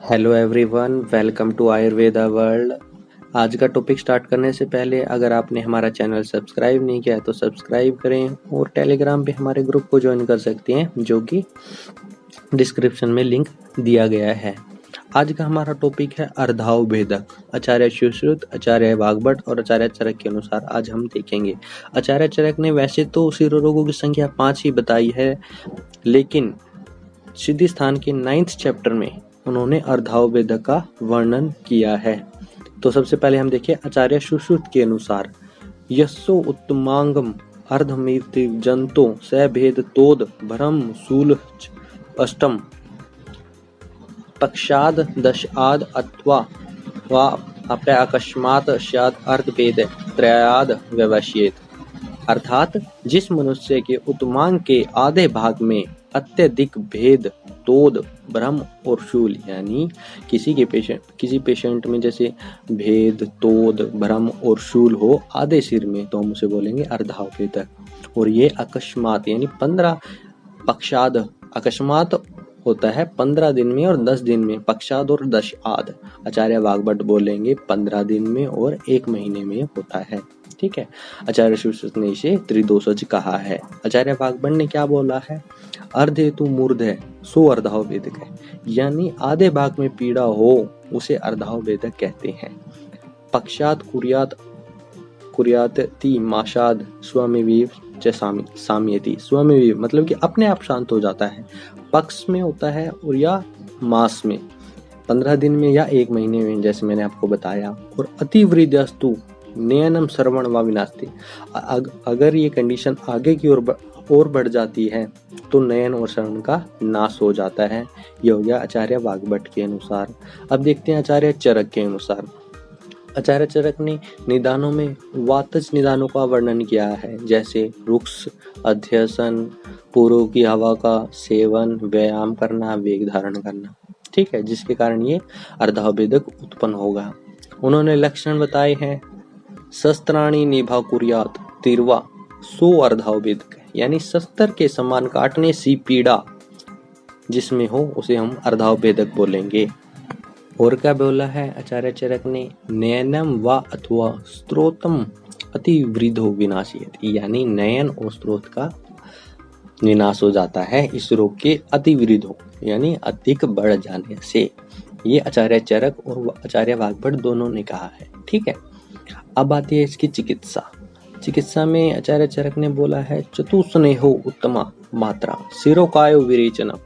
Hello everyone, welcome to Ayurveda world. आज का topic start करने से पहले अगर आपने हमारा चैनल सब्सक्राइब नहीं किया है तो सब्सक्राइब करें और टेलीग्राम पे हमारे ग्रुप को ज्वाइन कर सकते हैं, जो कि डिस्क्रिप्शन में लिंक दिया गया है। आज का हमारा टॉपिक है अर्धाव भेदक। आचार्य सुश्रुत, आचार्य वाग्भट और आचार्य चरक के अनुसार आज हम देखेंगे। आचार्य चरक ने वैसे तो शिरो रोगों की संख्या 5 ही बताई है, लेकिन सिद्धि स्थान के 9th चैप्टर में उन्होंने अर्धाव भेदक का वर्णन किया है। तो सबसे पहले हम देखिए आचार्य सुश्रुत के अनुसार, यस्सो उत्तमांगम अर्धमीति जंतो स भेद तोद भ्रम शूल अष्टम पक्षाद दशाद अथवा वा अपे अकस्मात स्यात् अर्धभेद त्रयाद व्यवश्येत। अर्थात जिस मनुष्य के उत्तमांग के आधे भाग में अत्यधिक भेद, तोद, भ्रम और शूल, यानी किसी पेशेंट में जैसे भेद, तोद, भ्रम और शूल हो आधे सिर में, तो हम उसे बोलेंगे अर्धाव भेदक। और ये अकस्मात यानी 15 पक्षाद, अकस्मात होता है 15 दिन में और 10 दिन में, पक्षाद और दशाद आचार्य वाग्भट बोलेंगे 15 दिन में और 1 महीने में होता है। ठीक है, आचार्य सुश्रुत ने इसे त्रिदोषज कहा है। आचार्य वाग्भट ने क्या बोला है, अर्धेतु मूर्ध है सो अर्धाव भेदक है, यानी आधे भाग में पीड़ा हो उसे अर्धाव भेदक कहते हैं। पक्षात कुर्याति माशाद स्वामिवीव च साम्यति। स्वामिवीव मतलब कि अपने आप शांत हो जाता है, पक्ष में होता है और या मास में 15 दिन में या 1 महीने में, जैसे मैंने आपको बताया। और अतिवृद्धस्तु नयनम श्रवण व विनास्ति, अगर ये कंडीशन आगे की ओर बढ़ जाती है तो नयन और श्रवण का नाश हो जाता है। यह हो गया आचार्य वाग्भट के अनुसार। अब देखते हैं आचार्य चरक के अनुसार। आचार्य चरक ने निदानों में वातज निदानों का वर्णन किया है, जैसे रुक्ष अध्यसन, पूर्व की हवा का सेवन, व्यायाम करना, वेग धारण करना। ठीक है, जिसके कारण ये अर्धाव भेदक उत्पन्न होगा। उन्होंने लक्षण बताए हैं, शस्त्राणी निभा कुर्यात तिरवा सो अर्धाव भेदक, यानी शस्त्र के समान काटने सी पीड़ा जिसमें हो उसे हम अर्धाव भेदक बोलेंगे। और क्या बोला है आचार्य चरक ने, नयनम व अथवा स्त्रोतम अतिवृद्धो विनाशियत, यानी नयन और स्त्रोत का विनाश हो जाता है इस रोग के अतिवृद्ध हो, यानी अधिक बढ़ जाने से। ये आचार्य चरक और आचार्य वाग्भट दोनों ने कहा है। ठीक है, अब आती है इसकी चिकित्सा। चिकित्सा में आचार्य चरक ने बोला है, चतुस्नेहो उत्तमा मात्रा शिरोकायो विरेचनम।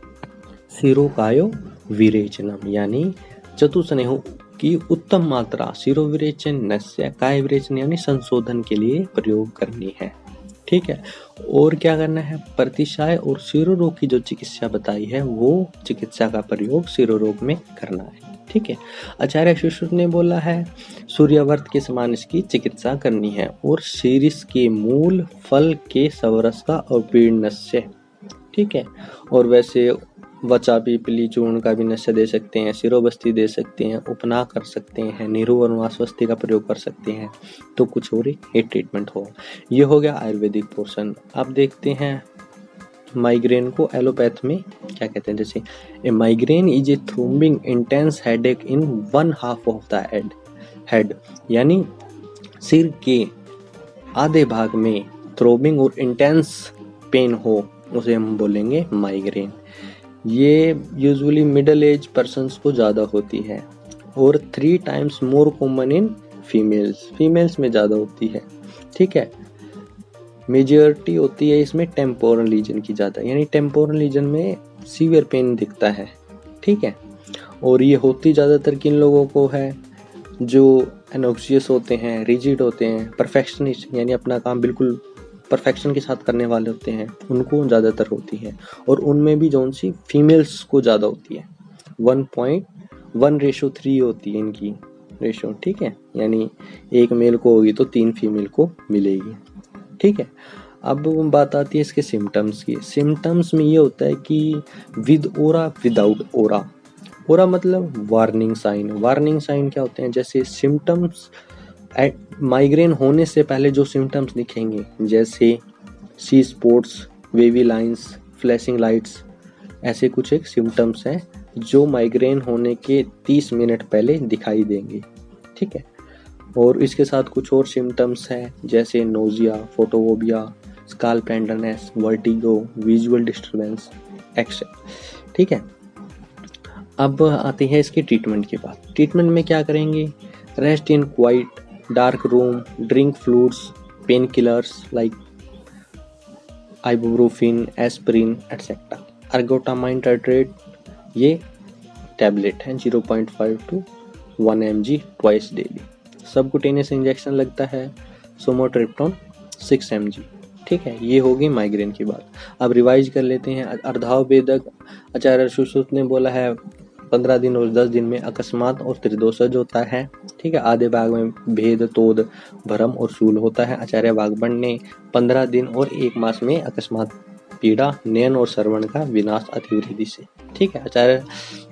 शिरोकायो विरेचनम यानी चतुस्नेहो की उत्तम मात्रा शिरो विरेचन नस्य काय विरेचन यानी संशोधन के लिए प्रयोग करनी है। ठीक है, और क्या करना है, प्रतिशाय और शिरो रोग की जो चिकित्सा बताई है वो चिकित्सा का प्रयोग शिरो रोग में करना है। ठीक है, आचार्य सुश्रुत ने बोला है, सूर्यवर्त के समान इसकी चिकित्सा करनी है और शीर्ष के मूल फल के सवरस का और पीड़ नस्य। ठीक है, और वैसे वचा पीपली चूर्ण का भी नस्य दे सकते हैं, शिरोबस्ती दे सकते हैं, उपना कर सकते हैं, नीरू और स्वस्ति का प्रयोग कर सकते हैं, तो कुछ और ही ट्रीटमेंट हो। ये हो गया आयुर्वेदिक पोर्शन। अब देखते हैं माइग्रेन को एलोपैथ में क्या कहते हैं। जैसे a migraine is a throbbing intense headache in 1/2 of the head, यानी सिर के आधे भाग में थ्रोबिंग और इंटेंस पेन हो उसे हम बोलेंगे माइग्रेन। ये यूजुअली मिडिल एज पर्सन्स को ज़्यादा होती है और 3 times more common in females में ज़्यादा होती है। ठीक है, मेजॉरिटी होती है इसमें टेम्पोरल रीजन की ज़्यादा, यानी टेम्पोरल रीजन में सीवियर पेन दिखता है। ठीक है, और ये होती ज़्यादातर किन लोगों को है, जो एनोक्सियस होते हैं, रिजिड होते हैं, परफेक्शनिस्ट यानी अपना काम बिल्कुल परफेक्शन के साथ करने वाले होते हैं, उनको ज़्यादातर होती है। और उनमें भी जौन सी फीमेल्स को ज़्यादा होती है, 1:1:3 होती है इनकी रेशो। ठीक है, यानी 1 मेल को होगी तो 3 फीमेल को मिलेगी। ठीक है, अब बात आती है इसके सिम्टम्स की। सिम्टम्स में ये होता है कि विद ओरा विदाउट ओरा। ओरा मतलब वार्निंग साइन। वार्निंग साइन क्या होते हैं, जैसे सिम्टम्स माइग्रेन होने से पहले जो सिम्टम्स दिखेंगे, जैसे see spots, wavy lines, flashing lights, ऐसे कुछ एक सिम्टम्स हैं जो माइग्रेन होने के 30 मिनट पहले दिखाई देंगे। ठीक है, और इसके साथ कुछ और सिम्टम्स हैं जैसे nausea, photophobia, scalp tenderness, vertigo, visual disturbance etcetera. ठीक है, अब आते हैं इसके ट्रीटमेंट के बाद। ट्रीटमेंट में क्या करेंगे? Rest in quite dark room, drink fluids, pain killers like ibuprofen, aspirin etcetera. Ergotamine titrate, ये टैबलेट है 0.5 to 1 mg twice daily. Subcutaneous injection लगता है सोमोट्रिप्टोन 6 mg। ठीक है, ये होगी माइग्रेन की बात। अब रिवाइज कर लेते हैं। अर्धाव भेदक आचार्य सुश्रुत ने बोला है 15 दिन और 10 दिन में अकस्मात और त्रिदोषज होता है। ठीक है, आधे भाग में भेद, तोद, भ्रम और शूल होता है। आचार्य वाग्भट ने 15 दिन और 1 मास में अकस्मात पीड़ा, नयन और श्रवण का विनाश अतिवृद्धि से। ठीक है, आचार्य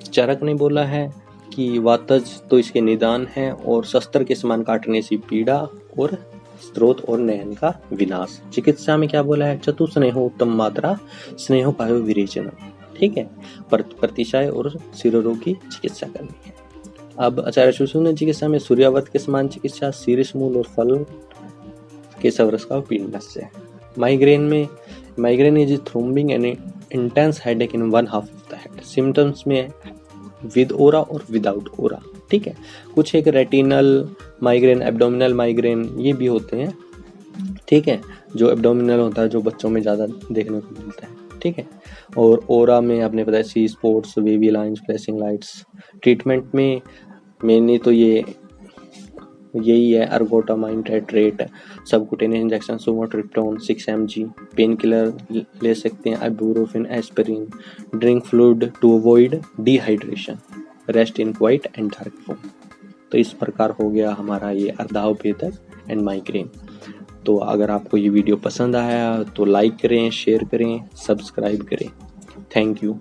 चरक ने बोला है कि वातज तो इसके निदान है और शस्त्र के समान काटने से पीड़ा और स्रोत और नयन का विनाश। चिकित्सा में क्या बोला है? चतुस्नेहो उत्तम मात्रा, स्नेहो पायो विरेचन। ठीक है, प्रतिशय और शिरोरोग की चिकित्सा करनी है। अब आचार्य सुश्रुत ने चिकित्सा में सूर्यावत के समान चिकित्सा, शीर्ष मूल और फल केशव रस का पीने से। Migraine is throbbing and intense headache in one half of the head. Symptoms में विद ओरा और विदाउट ओरा। ठीक है, कुछ एक रेटिनल माइग्रेन, एब्डोमिनल माइग्रेन ये भी होते हैं। ठीक है, जो एब्डोमिनल होता है जो बच्चों में ज़्यादा देखने को मिलता है। ठीक है, और ओरा में आपने बताया see spots, wavy lines, flashing lights. Treatment में मेनली तो यही है ergotamine tartrate, subcutaneous injection sumatriptan 6 mg, pain killer ले सकते हैं ibuprofen, aspirin, drink fluid to avoid dehydration, rest in quiet and dark room. तो इस प्रकार हो गया हमारा ये अर्धाव भेदक एंड माइग्रेन। तो अगर आपको ये वीडियो पसंद आया तो लाइक करें, शेयर करें, सब्सक्राइब करें। Thank you.